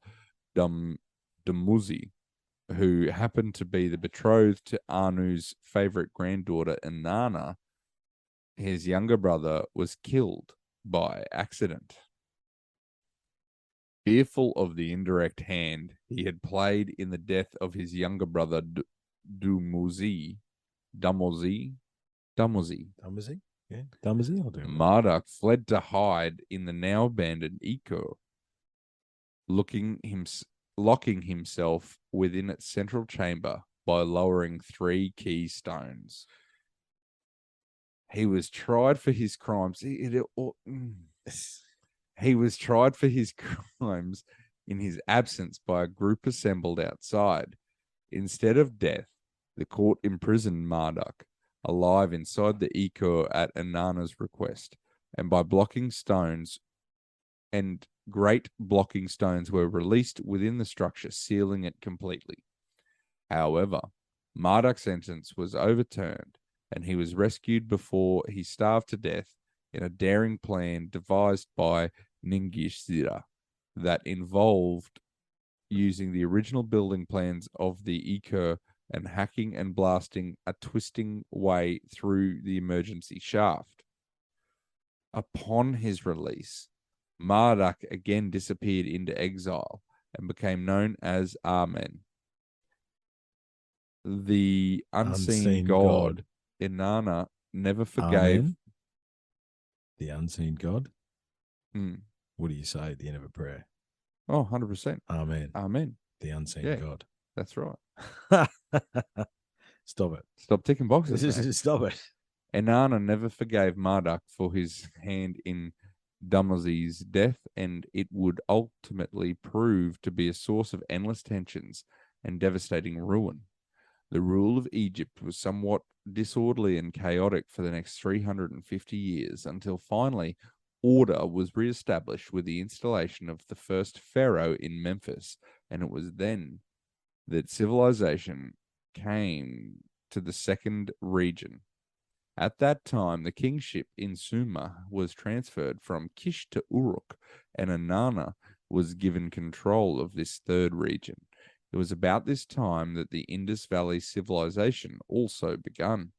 Dumuzi, who happened to be the betrothed to Anu's favorite granddaughter Inanna, his younger brother was killed by accident. Fearful of the indirect hand he had played in the death of his younger brother Dumuzi, Yeah, Dumuzi, I'll do it. Marduk fled to hide in the now abandoned Eco, locking himself within its central chamber by lowering 3 key stones. He was tried for his crimes. He was tried for his crimes in his absence by a group assembled outside. Instead of death, the court imprisoned Marduk alive inside the Eco at Inanna's request, and by blocking stones, and great blocking stones were released within the structure, sealing it completely. However, Marduk's sentence was overturned, and he was rescued before he starved to death in a daring plan devised by Ningish-Zida that involved using the original building plans of the Eco and hacking and blasting a twisting way through the emergency shaft. Upon his release, Marduk again disappeared into exile and became known as Amen. The unseen god, Inanna, never forgave. Amen. The unseen God. Hmm. What do you say at the end of a prayer? Oh, 100%. Amen. Amen. The unseen Yeah. God. That's right. Stop it. Stop ticking boxes, man. Stop it. Inanna never forgave Marduk for his hand in Dumuzi's death, and it would ultimately prove to be a source of endless tensions and devastating ruin. The rule of Egypt was somewhat disorderly and chaotic for the next 350 years, until finally order was re-established with the installation of the first pharaoh in Memphis, and it was then that civilization came to the second region. At that time, the kingship in Sumer was transferred from Kish to Uruk, and Inanna was given control of this third region. It was about this time that the Indus Valley civilization also begun.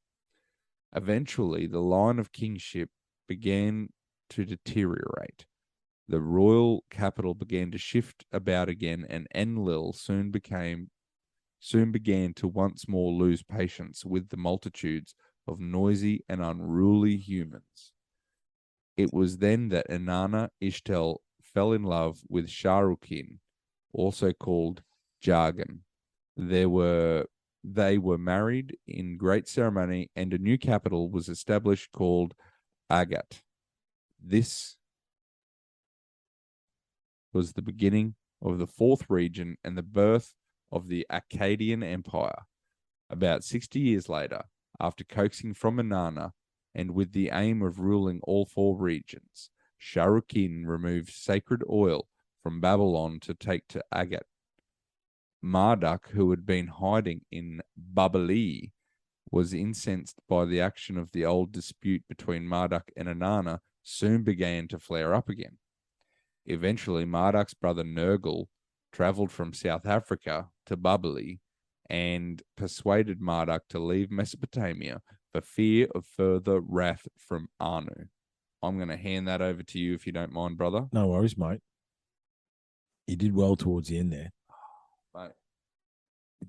Eventually, the line of kingship began to deteriorate. The royal capital began to shift about again, and Enlil soon began to once more lose patience with the multitudes of noisy and unruly humans. It was then that Inanna Ishtel fell in love with Sharukin, also called Jargon. They were married in great ceremony, and a new capital was established called Agat. This was the beginning of the fourth region and the birth of the Akkadian Empire. About 60 years later, after coaxing from Inanna, and with the aim of ruling all four regions, Sharukin removed sacred oil from Babylon to take to Agat. Marduk, who had been hiding in Babali, was incensed by the action of the old dispute between Marduk and Inanna, soon began to flare up again. Eventually, Marduk's brother Nergal traveled from South Africa to Babali and persuaded Marduk to leave Mesopotamia for fear of further wrath from Anu. I'm going to hand that over to you if you don't mind, brother. No worries, mate. You did well towards the end there. Mate,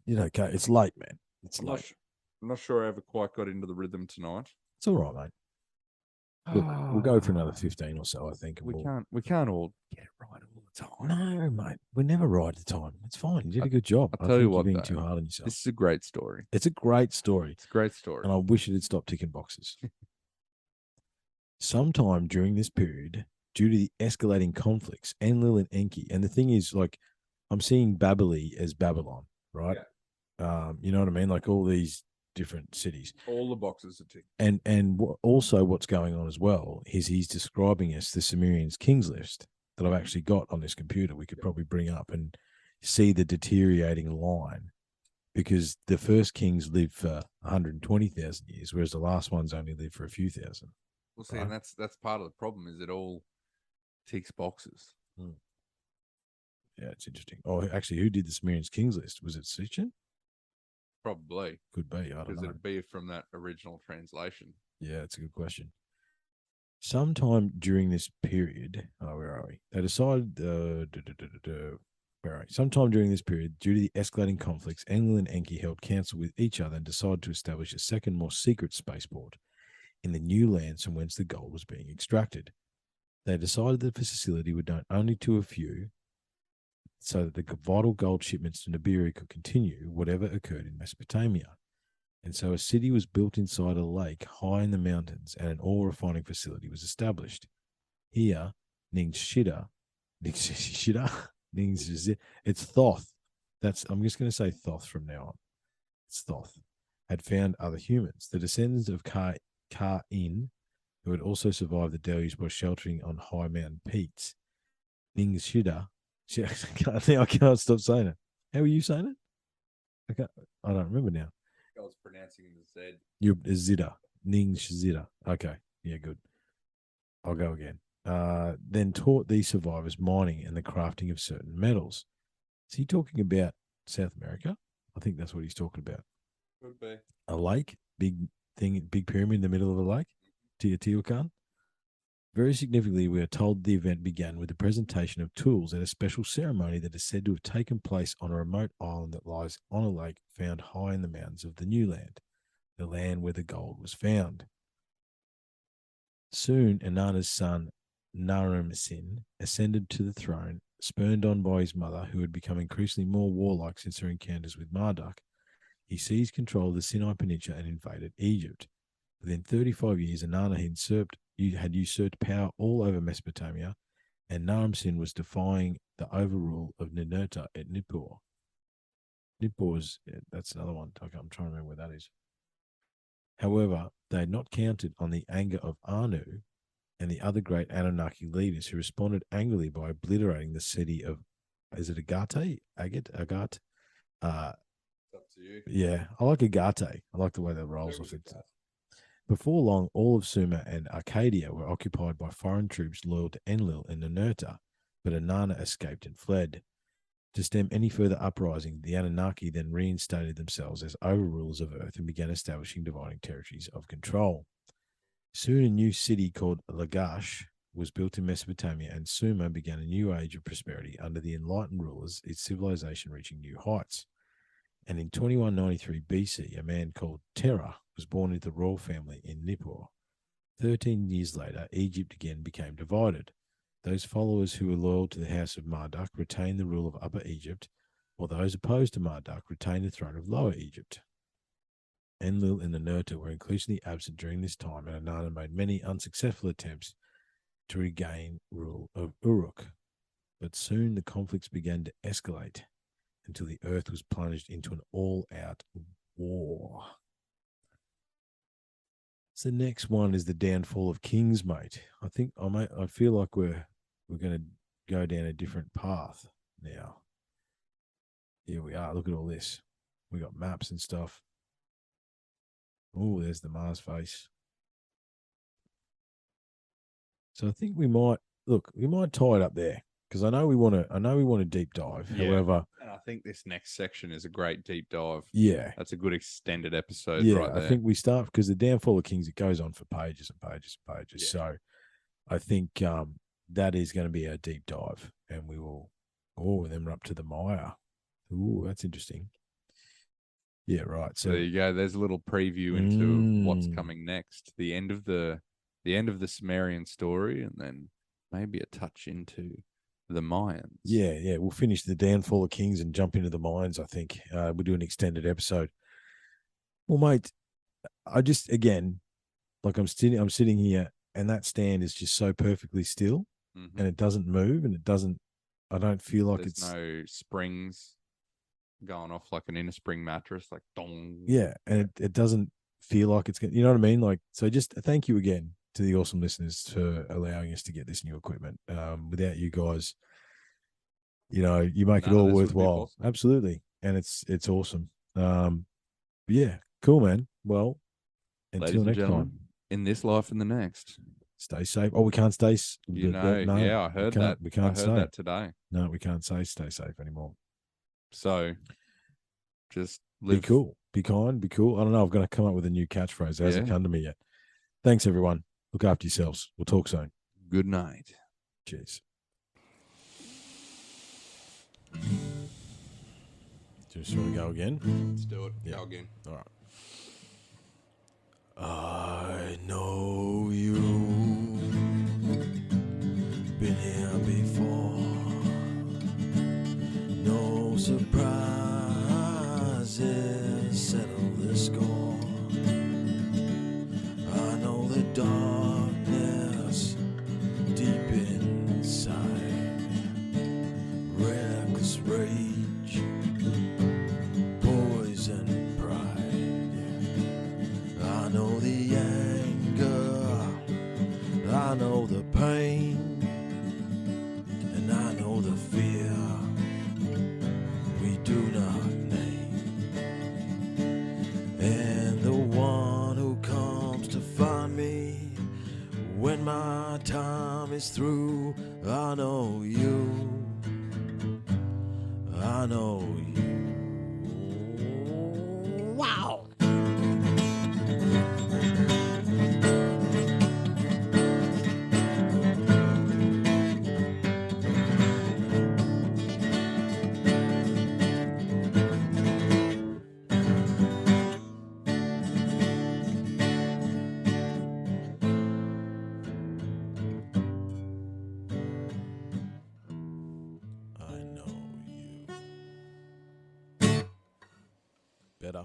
You know, okay. It's late, man. It's late. I'm not sure I ever quite got into the rhythm tonight. It's all right, mate. Look, we'll go for another 15 or so, I think. And We can't all get it right all the the time. No, mate. We're never right at the time. It's fine. You did a good job. I'll I tell you think you're what, being though, too hard on yourself. This is a great story. It's a great story, It's a great story. and I wish it had stopped ticking boxes. Sometime during this period, due to the escalating conflicts, Enlil and Enki, and the thing is, like, I'm seeing Babylon as Babylon, right? You know what I mean? Like all these different cities. All the boxes are ticked. And also what's going on as well is he's describing us the Sumerians' kings list that I've actually got on this computer. We could probably bring up and see the deteriorating line, because the first kings lived for 120,000 years, whereas the last ones only lived for a few thousand. Well, see, Right. and that's part of the problem is it all ticks boxes. Yeah, it's interesting. Oh, actually, who did the Sumerians' kings list? Was it Sichin? Probably. Could be. I don't Because know. it'd be from that original translation. Yeah, it's a good question. Sometime during this period, where are we? They decided, where are we? Sometime during this period, due to the escalating conflicts, Enlil and Enki held council with each other and decided to establish a second, more secret spaceport in the new lands from whence the gold was being extracted. They decided that the facility would known only to a few, so that the vital gold shipments to Nibiru could continue, whatever occurred in Mesopotamia. And so a city was built inside a lake high in the mountains, and an ore refining facility was established. Here, Ningshida, it's Thoth. I'm just going to say Thoth from now on. It's Thoth. Had found other humans, the descendants of Ka-In, who had also survived the deluge by sheltering on high mountain peaks. Ningshida, I can't stop saying it. How are you saying it? I don't remember now. I was pronouncing the Z. You're Zida. Ningshida. Okay. Yeah, good. I'll go again. Then taught these survivors mining and the crafting of certain metals. Is he talking about South America? I think that's what he's talking about. Could be. A lake, big pyramid in the middle of the lake, Teotihuacan. Very significantly, we are told the event began with the presentation of tools at a special ceremony that is said to have taken place on a remote island that lies on a lake found high in the mountains of the New Land, the land where the gold was found. Soon, Inanna's son, Naram-Sin, ascended to the throne, spurned on by his mother, who had become increasingly more warlike since her encounters with Marduk. He seized control of the Sinai Peninsula and invaded Egypt. Within 35 years, Inanna had usurped power all over Mesopotamia, and Naram-Sin was defying the overrule of Ninurta at Nippur. That's another one. I'm trying to remember where that is. However, they had not counted on the anger of Anu and the other great Anunnaki leaders, who responded angrily by obliterating the city of, is it Agate? Agat? It's up to you. Yeah, I like Agate. I like the way that rolls off it. Before long, all of Sumer and Arcadia were occupied by foreign troops loyal to Enlil and Ninurta, but Inanna escaped and fled. To stem any further uprising, the Anunnaki then reinstated themselves as overrulers of Earth and began establishing dividing territories of control. Soon a new city called Lagash was built in Mesopotamia, and Sumer began a new age of prosperity under the enlightened rulers, its civilization reaching new heights. And in 2193 BC, a man called Terah was born into the royal family in Nippur. 13 years later, Egypt again became divided. Those followers who were loyal to the house of Marduk retained the rule of Upper Egypt, while those opposed to Marduk retained the throne of Lower Egypt. Enlil and Ninurta were increasingly absent during this time, and Inanna made many unsuccessful attempts to regain rule of Uruk. But soon the conflicts began to escalate until the earth was plunged into an all-out war. So the next one is the downfall of kings, mate. I feel like we're going to go down a different path now. Here we are. Look at all this. We got maps and stuff. Oh, there's the Mars face. So I think we might tie it up there, because I know we want to deep dive. Yeah. However, and I think this next section is a great deep dive. Yeah. That's a good extended episode right there. I think we start, because the downfall of kings, it goes on for pages and pages and pages. Yeah. So I think that is going to be our deep dive, and we will, and then we're up to the Maya. Ooh, that's interesting. Yeah, right. So there you go. There's a little preview into what's coming next. The end of the Sumerian story, and then maybe a touch into The Mayans. Yeah. We'll finish the downfall of kings and jump into the Mayans. I think we'll do an extended episode. Well, mate, I just again, like I'm sitting here, and that stand is just so perfectly still, and it doesn't move, and it doesn't. I don't feel like There's it's no springs going off like an inner spring mattress, like dong. Yeah, and it doesn't feel like it's going. You know what I mean? Like, so just thank you again to the awesome listeners for allowing us to get this new equipment. Without you guys, you make it None of all this would be worthwhile. possible. Absolutely, and it's awesome. Yeah, cool, man. Well, Ladies until and next gentlemen, time, in this life and the next. stay safe. Oh, we can't stay. No, Yeah, I heard that. We can't I heard say that today. No, we can't say stay safe anymore. So, just live. Be cool. Be kind. Be cool. I don't know. I've got to come up with a new catchphrase. It hasn't come to me yet. Thanks, everyone. Look after yourselves. We'll talk soon. Good night. Cheers. Just want to go again? Let's do it. Yeah. Go again. All right. I know you been here before. No surprises, settle the score. I know the darkness deep inside, reckless rage, poison pride. I know the anger, I know the pain, and I know the fear we do not name. And the one who comes to find me when my time is through, I know you, I know you. Wow. I know you. Better.